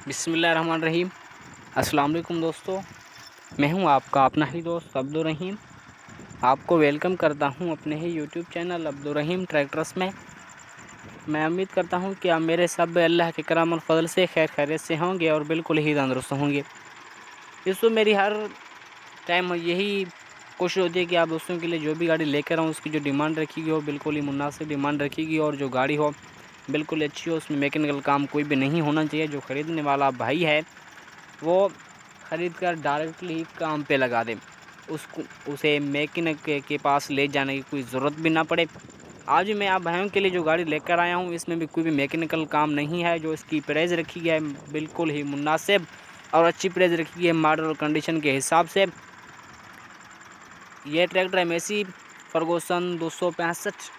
बिस्मिल्लाहिर्रहमानिर्रहीम। अस्सलाम वालेकुम दोस्तों, मैं हूं आपका अपना ही दोस्त अब्दुर्रहीम। आपको वेलकम करता हूं अपने ही यूट्यूब चैनल अब्दुर्रहीम ट्रैक्टर्स में। मैं उम्मीद करता हूं कि आप मेरे सब अल्लाह के करम और फजल से खैर खैरियत से होंगे और बिल्कुल ही तंदुरुस्त होंगे। दोस्तों, मेरी हर टाइम यही कोशिश होती है कि आप दोस्तों के लिए जो भी गाड़ी लेकर आऊँ उसकी जो डिमांड रखी गई हो बिल्कुल ही मुनासिब डिमांड रखी गई और जो गाड़ी हो बिल्कुल अच्छी हो, उसमें मैकेनिकल काम कोई भी नहीं होना चाहिए। जो ख़रीदने वाला भाई है वो ख़रीद कर डायरेक्टली काम पे लगा दे, उसको उसे मैकेनिक के पास ले जाने की कोई ज़रूरत भी ना पड़े। आज मैं आप भाइयों के लिए जो गाड़ी लेकर आया हूँ इसमें भी कोई भी मैकेनिकल काम नहीं है। जो इसकी प्राइस रखी गई है बिल्कुल ही मुनासिब और अच्छी प्राइस रखी गई है मॉडल और कंडीशन के हिसाब से। ये ट्रैक्टर है मेसी फर्गूसन 265।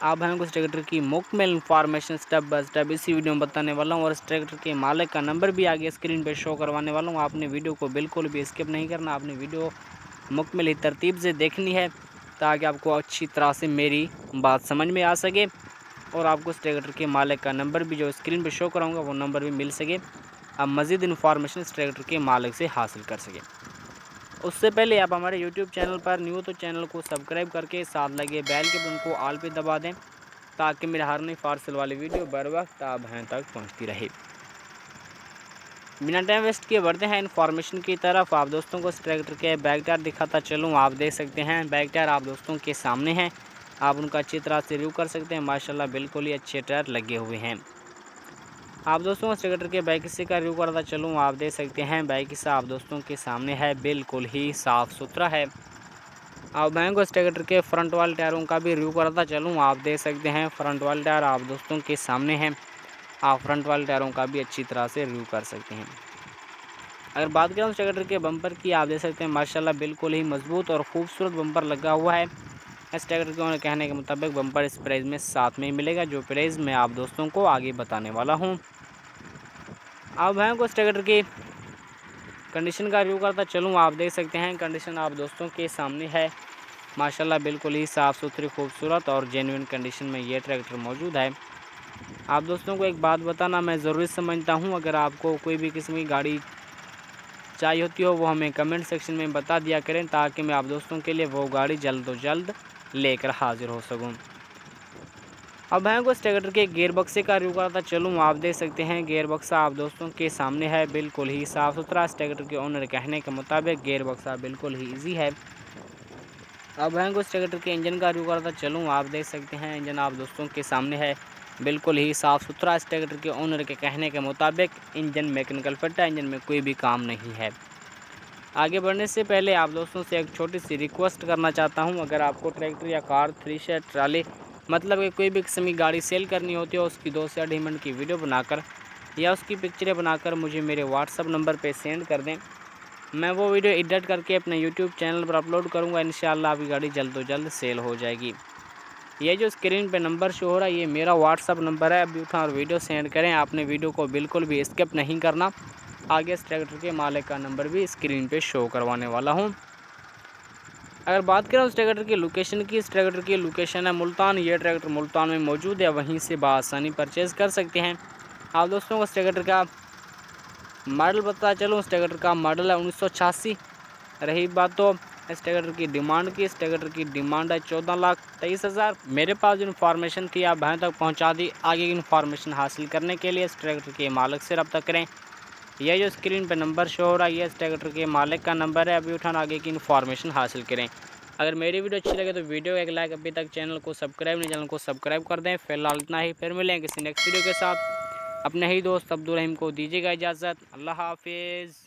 आप भाइयों को इस ट्रैक्टर की मुकम्मल इन्फॉर्मेशन स्टेप बाय स्टेप इसी वीडियो में बताने वाला हूँ और इस ट्रैक्टर के मालिक का नंबर भी आगे स्क्रीन पर शो करवाने वाला हूँ। आपने वीडियो को बिल्कुल भी स्किप नहीं करना, आपने वीडियो मुकम्मल ही तरतीब से देखनी है ताकि आपको अच्छी तरह से मेरी बात समझ में आ सके और आपको इस ट्रैक्टर के मालिक का नंबर भी जो स्क्रीन पर शो कराऊँगा वो नंबर भी मिल सके, आप मज़ीद इन्फॉर्मेशन इस ट्रैक्टर के मालिक से हासिल कर सकें। उससे पहले आप हमारे यूट्यूब चैनल पर न्यू तो चैनल को सब्सक्राइब करके साथ लगे बेल के बटन को ऑल पे दबा दें ताकि मेरे हर नई पार्सल वाली वीडियो बर वक्त आप हैं तक पहुंचती रहे। बिना टाइम वेस्ट किए बढ़ते हैं इन्फॉर्मेशन की तरफ। आप दोस्तों को इस ट्रैक्टर के बैक टायर दिखाता चलूँ। आप देख सकते हैं बैक टायर आप दोस्तों के सामने हैं, आप उनका अच्छी तरह से रिव्यू कर सकते हैं। माशाल्लाह बिल्कुल ही अच्छे टायर लगे हुए हैं। आप दोस्तों इस ट्रैक्टर के बैक हिस्से का रिव्यू करता चलूँ। आप देख सकते हैं बैक हिस्सा आप दोस्तों के सामने है, बिल्कुल ही साफ़ सुथरा है। आप मैं को इस ट्रैक्टर के फ्रंट वाले टायरों का भी रिव्यू करता चलूँ। आप देख सकते हैं फ्रंट वाले टायर आप दोस्तों के सामने हैं, आप फ्रंट वाले टायरों का भी अच्छी तरह से रिव्यू कर सकते हैं। अगर बात करें इस ट्रैक्टर के बम्पर की, आप देख सकते हैं माशाल्लाह बिल्कुल ही मजबूत और खूबसूरत बम्पर लगा हुआ है। इस ट्रैक्टर के ओनर कहने के मुताबिक बम्पर इस प्राइस में साथ में ही मिलेगा, जो प्राइस मैं आप दोस्तों को आगे बताने वाला हूँ। आप भाइयों को इस ट्रैक्टर की कंडीशन का रिव्यू करता चलूँ। आप देख सकते हैं कंडीशन आप दोस्तों के सामने है, माशाल्लाह बिल्कुल ही साफ़ सुथरी खूबसूरत और जेन्युइन कंडीशन में ये ट्रैक्टर मौजूद है। आप दोस्तों को एक बात बताना मैं ज़रूरी समझता हूँ, अगर आपको कोई भी किस्म की गाड़ी चाहिए होती हो वो हमें कमेंट सेक्शन में बता दिया करें ताकि मैं आप दोस्तों के लिए वो गाड़ी जल्द से जल्द लेकर हाजिर हो सकूँ। अब भाइयों को इस ट्रैक्टर के गेयर बक्से का रिव्यू करता चलूँ। आप देख सकते हैं गेयर बक्सा आप दोस्तों के सामने है, बिल्कुल ही साफ़ सुथरा। इस ट्रैक्टर के ओनर कहने के मुताबिक गेयर बक्सा बिल्कुल ही ईजी है। अब भाइयों को इस ट्रैक्टर के इंजन का रिव्यू करता चलूँ। आप देख सकते हैं इंजन आप दोस्तों के सामने है, बिल्कुल ही साफ़ सुथरा। इस ट्रैक्टर के ओनर के कहने के मुताबिक इंजन मैकेनिकल फिट है, इंजन में कोई भी काम नहीं है। आगे बढ़ने से पहले आप दोस्तों से एक छोटी सी रिक्वेस्ट करना चाहता हूं, अगर आपको ट्रैक्टर या कार, थ्रेशर, ट्राली मतलब कि कोई भी किस्म की गाड़ी सेल करनी होती है, उसकी 2 से 2.5 मिनट की वीडियो बनाकर या उसकी पिक्चरें बनाकर मुझे मेरे व्हाट्सअप नंबर पे सेंड कर दें। मैं वो वीडियो एडिट करके अपने यूट्यूब चैनल पर अपलोड करूँगा। इंशाल्लाह आपकी गाड़ी जल्द से जल्द सेल हो जाएगी। ये जो स्क्रीन पे नंबर शो हो रहा है ये मेरा व्हाट्सअप नंबर है, अभी उठा और वीडियो सेंड करें। आपने वीडियो को बिल्कुल भी स्किप नहीं करना। आगे इस ट्रैक्टर के मालिक का नंबर भी स्क्रीन पे शो करवाने वाला हूं। अगर बात करें उस ट्रैक्टर की लोकेशन की, इस ट्रैक्टर की लोकेशन है मुल्तान। ये ट्रैक्टर मुल्तान में मौजूद है, वहीं से बआसानी परचेज़ कर सकते हैं। आप दोस्तों को इस ट्रैक्टर का मॉडल बता चलूँ, इस ट्रैक्टर का मॉडल है 1986। रही बात तो इस ट्रैक्टर की डिमांड की, इस ट्रैक्टर की डिमांड है 14,23,000। मेरे पास जो इन्फॉर्मेशन थी आप भाई तक पहुँचा दी। आगे की इन्फॉर्मेशन हासिल करने के लिए इस ट्रैक्टर के मालिक से रब्ता करें। यह जो स्क्रीन पर नंबर शो हो रहा है ये इस ट्रैक्टर के मालिक का नंबर है, अभी उठाना आगे की इन्फॉर्मेशन हासिल करें। अगर मेरी वीडियो अच्छी लगे तो वीडियो एक लाइक, अभी तक चैनल को सब्सक्राइब नहीं चैनल को सब्सक्राइब कर दें। फिलहाल इतना ही, फिर मिलेंगे किसी नेक्स्ट वीडियो के साथ। अपने ही दोस्त अब्दुर्रहीम को दीजिएगा इजाज़त। अल्लाह हाफिज़।